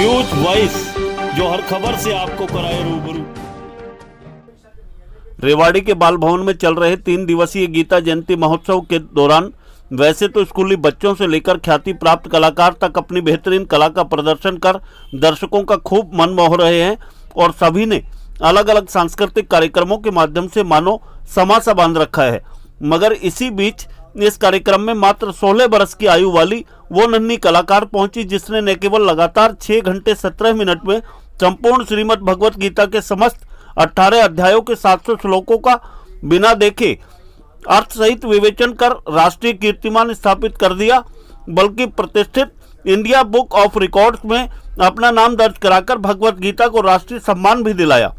News voice, जो हर खबर से आपको कराए रूबरू। रेवाड़ी के बाल भवन में चल रहे 3 दिवसीय गीता जयंती महोत्सव के दौरान वैसे तो स्कूली बच्चों से लेकर ख्याति प्राप्त कलाकार तक अपनी बेहतरीन कला का प्रदर्शन कर दर्शकों का खूब मन मोह रहे हैं और सभी ने अलग अलग सांस्कृतिक कार्यक्रमों के माध्यम से मानो समा सा बांध रखा है। मगर इसी बीच इस कार्यक्रम में मात्र 16 वर्ष की आयु वाली वो नन्ही कलाकार पहुंची जिसने न केवल लगातार 6 घंटे 17 मिनट में संपूर्ण श्रीमद् भगवत गीता के समस्त 18 अध्यायों के 700 श्लोकों का बिना देखे अर्थ सहित विवेचन कर राष्ट्रीय कीर्तिमान स्थापित कर दिया, बल्कि प्रतिष्ठित इंडिया बुक ऑफ रिकॉर्ड्स में अपना नाम दर्ज कराकर भगवत गीता को राष्ट्रीय सम्मान भी दिलाया।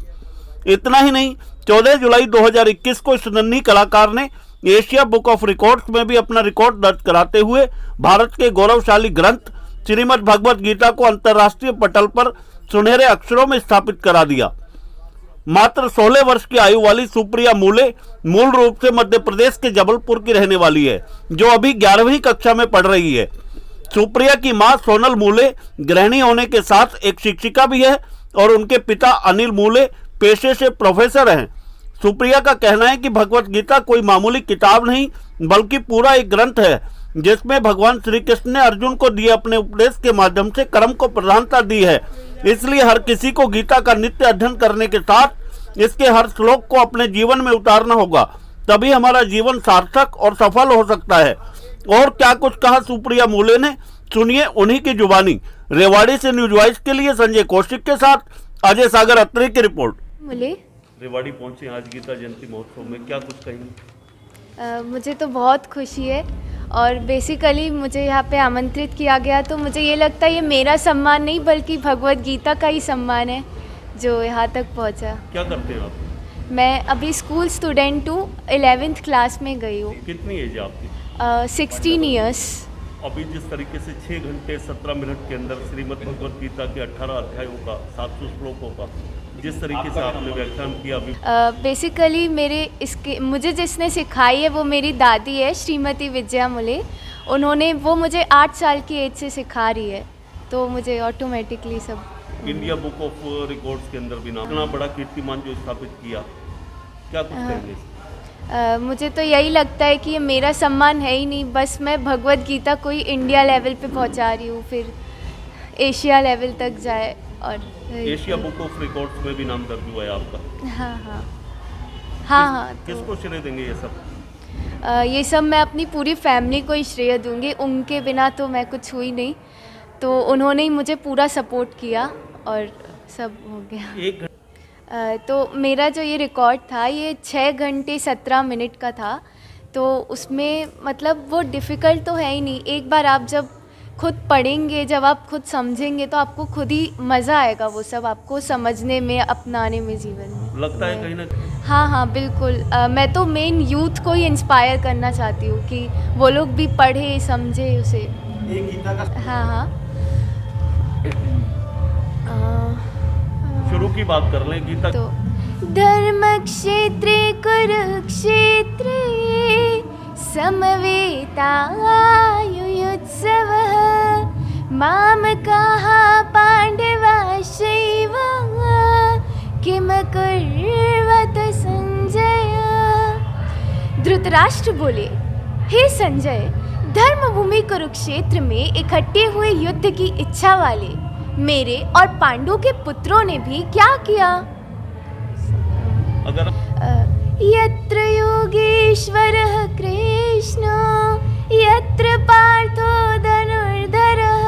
इतना ही नहीं, 14 जुलाई 2021 को इस नन्ही कलाकार ने एशिया बुक ऑफ रिकॉर्ड्स में भी अपना रिकॉर्ड दर्ज कराते हुए भारत के गौरवशाली ग्रंथ श्रीमद् भगवत गीता को अंतर्राष्ट्रीय पटल पर सुनहरे अक्षरों में स्थापित करा दिया। मात्र 16 वर्ष की आयु वाली सुप्रिया मूले मूल रूप से मध्य प्रदेश के जबलपुर की रहने वाली है, जो अभी 11वीं कक्षा में पढ़ रही है। सुप्रिया की मां सोनल मूले गृहिणी होने के साथ एक शिक्षिका भी है और उनके पिता अनिल मूले पेशे से प्रोफेसर हैं। सुप्रिया का कहना है कि भगवत गीता कोई मामूली किताब नहीं बल्कि पूरा एक ग्रंथ है, जिसमें भगवान श्री कृष्ण ने अर्जुन को दिए अपने उपदेश के माध्यम से कर्म को प्रधानता दी है। इसलिए हर किसी को गीता का नित्य अध्ययन करने के साथ इसके हर श्लोक को अपने जीवन में उतारना होगा, तभी हमारा जीवन सार्थक और सफल हो सकता है। और क्या कुछ कहा सुप्रिया मूले ने, सुनिए उन्हीं की जुबानी। रेवाड़ी से न्यूज वॉइस के लिए संजय कौशिक के साथ अजय सागर अत्री की रिपोर्ट। रेवाड़ी पहुंचे आज गीता जयंती महोत्सव में, क्या कुछ कहेंगे? मुझे तो बहुत खुशी है और बेसिकली मुझे यहाँ पे आमंत्रित किया गया, तो मुझे ये लगता है ये मेरा सम्मान नहीं बल्कि भगवत गीता का ही सम्मान है जो यहाँ तक पहुँचा। क्या करते हो आप? मैं अभी स्कूल स्टूडेंट हूँ, 11th क्लास में गई हूँ। कितनी एज है आपकी? 16 ईयर्स। अभी जिस तरीके से 6 घंटे 17 मिनट के अंदर श्रीमद् भगवत गीता के 18 अध्यायों का 700 श्लोकों का जिस तरीके से आपने व्याख्यान किया अभी, बेसिकली मुझे जिसने सिखाई है वो मेरी दादी है, श्रीमती विजया मूले। उन्होंने वो मुझे 8 साल की एज से सिखा रही है, तो मुझे ऑटोमेटिकली सब इंडिया बुक ऑफ रिकॉर्ड्स के अंदर भी नाम, इतना बड़ा कीर्तिमान जो स्थापित किया, क्या कुछ कहेंगे? मुझे तो यही लगता है कि ये मेरा सम्मान है ही नहीं, बस मैं भगवत गीता को ही इंडिया लेवल पे पहुंचा रही हूँ, फिर एशिया लेवल तक जाए। और एशिया बुक ऑफ रिकॉर्ड्स में भी नाम दर्ज हुआ है आपका? हाँ। किसको श्रेय देंगे ये सब? ये सब मैं अपनी पूरी फैमिली को ही श्रेय दूंगी, उनके बिना तो मैं कुछ हुई नहीं, तो उन्होंने ही मुझे पूरा सपोर्ट किया और सब हो गया। तो मेरा जो ये रिकॉर्ड था ये 6 घंटे 17 मिनट का था, तो उसमें मतलब वो डिफ़िकल्ट तो है ही नहीं। एक बार आप जब खुद पढ़ेंगे, जब आप खुद समझेंगे तो आपको खुद ही मज़ा आएगा वो सब आपको समझने में, अपनाने में जीवन में। लगता है कहीं ना? हाँ बिल्कुल। मैं तो मेन यूथ को ही इंस्पायर करना चाहती हूँ कि वो लोग भी पढ़े समझे उसे। हाँ। शुरू की बात कर लें गीता। तो धर्म क्षेत्रे कुरुक्षेत्रे समवेतायुत्सवः मामकाः पाण्डवाश्चैव किम कुर्वत संजय। धृतराष्ट्र बोले, हे संजय, धर्मभूमि कुरुक्षेत्र में इकट्ठे हुए युद्ध की इच्छा वाले मेरे और पांडु के पुत्रों ने भी क्या किया? अगर यत्र योगेश्वरः कृष्णो यत्र पार्थो धनुर्धरः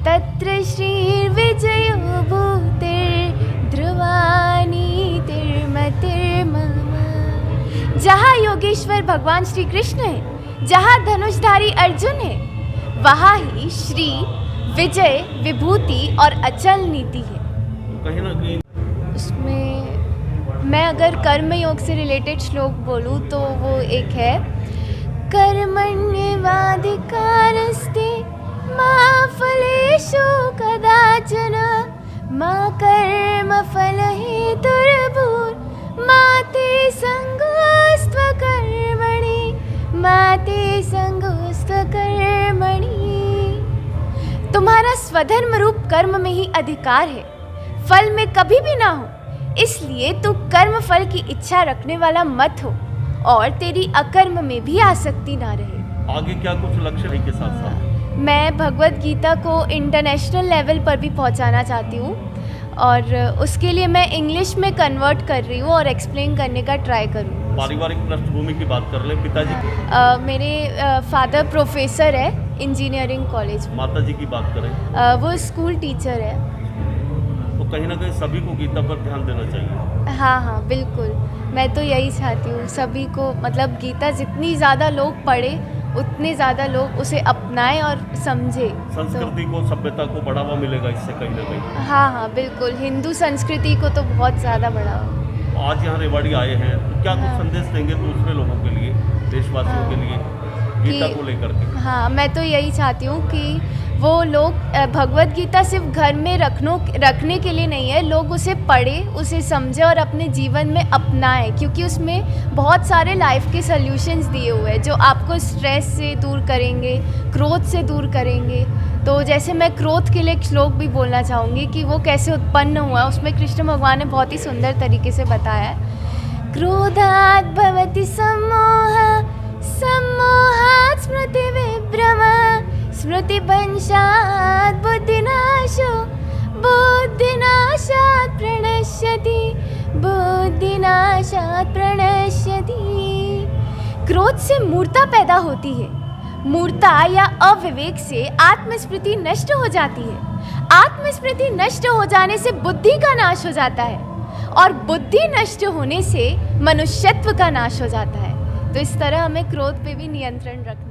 तत्र श्रीर्विजयो भूतिर्ध्रुवानीतिर्मतिर्मम। जहाँ योगेश्वर भगवान श्री कृष्ण है, जहाँ धनुषधारी अर्जुन है, वहाँ ही श्री विजय विभूति और अचल नीति है। कहीं ना कहीं उसमें मैं अगर कर्म योग से रिलेटेड श्लोक बोलूँ तो वो एक है, कर्मण्येवाधिकारस्ते मा फलेषु कदाचन मा कर्मफलहेतुर्भूर् मा ते संगोऽस्त्वकर्मणि मा ते संगोऽस्त्वकर्मणि। तुम्हारा स्वधर्म रूप कर्म में ही अधिकार है, फल में कभी भी ना हो। इसलिए तू कर्म फल की इच्छा रखने वाला मत हो और तेरी अकर्म में भी आसक्ति ना रहे। आगे क्या कुछ लक्ष्य है के साथ साथ? मैं भगवत गीता को इंटरनेशनल लेवल पर भी पहुंचाना चाहती हूँ और उसके लिए मैं इंग्लिश में कन्वर्ट कर रही हूँ और एक्सप्लेन करने का ट्राई करूँ। पारिवारिक पृष्ठभूमि की बात कर ले, पिताजी की? मेरे फादर प्रोफेसर है इंजीनियरिंग कॉलेज में। माता जी की बात करें? वो स्कूल टीचर है। तो कहीं ना कहीं सभी को गीता पर ध्यान देना चाहिए। हाँ हाँ बिल्कुल, मैं तो यही चाहती हूँ सभी को, मतलब गीता जितनी ज़्यादा लोग पढ़े उतने ज़्यादा लोग उसे अपनाएं और समझे। संस्कृति को, सभ्यता को बढ़ावा मिलेगा इससे कहीं ना कहीं। हाँ हाँ बिल्कुल, हिंदू संस्कृति को तो बहुत ज़्यादा बढ़ावा। आज यहाँ रेवाड़ी आए हैं तो क्या कुछ संदेश देंगे दूसरे लोगों के लिए, देशवासियों के लिए गीता को लेकर के? हाँ, मैं तो यही चाहती हूँ कि वो लोग भगवत गीता सिर्फ घर में रखने के लिए नहीं है, लोग उसे पढ़े, उसे समझे और अपने जीवन में अपनाएं, क्योंकि उसमें बहुत सारे लाइफ के सॉल्यूशंस दिए हुए हैं जो आपको स्ट्रेस से दूर करेंगे, क्रोध से दूर करेंगे। तो जैसे मैं क्रोध के लिए एक श्लोक भी बोलना चाहूँगी कि वो कैसे उत्पन्न हुआ, उसमें कृष्ण भगवान ने बहुत ही सुंदर तरीके से बताया है। क्रोधात् भवति सम्मोहः, सम्मोहात् स्मृति विभ्रमः, स्मृतिभंशात् बुद्धिनाशो, बुद्धिनाशात् प्रणश्यति, बुद्धिनाशात् प्रणश्यति। क्रोध से मूर्ता पैदा होती है, मूर्ता या अविवेक से आत्मस्मृति नष्ट हो जाती है, आत्मस्मृति नष्ट हो जाने से बुद्धि का नाश हो जाता है और बुद्धि नष्ट होने से मनुष्यत्व का नाश हो जाता है। तो इस तरह हमें क्रोध पे भी नियंत्रण रखना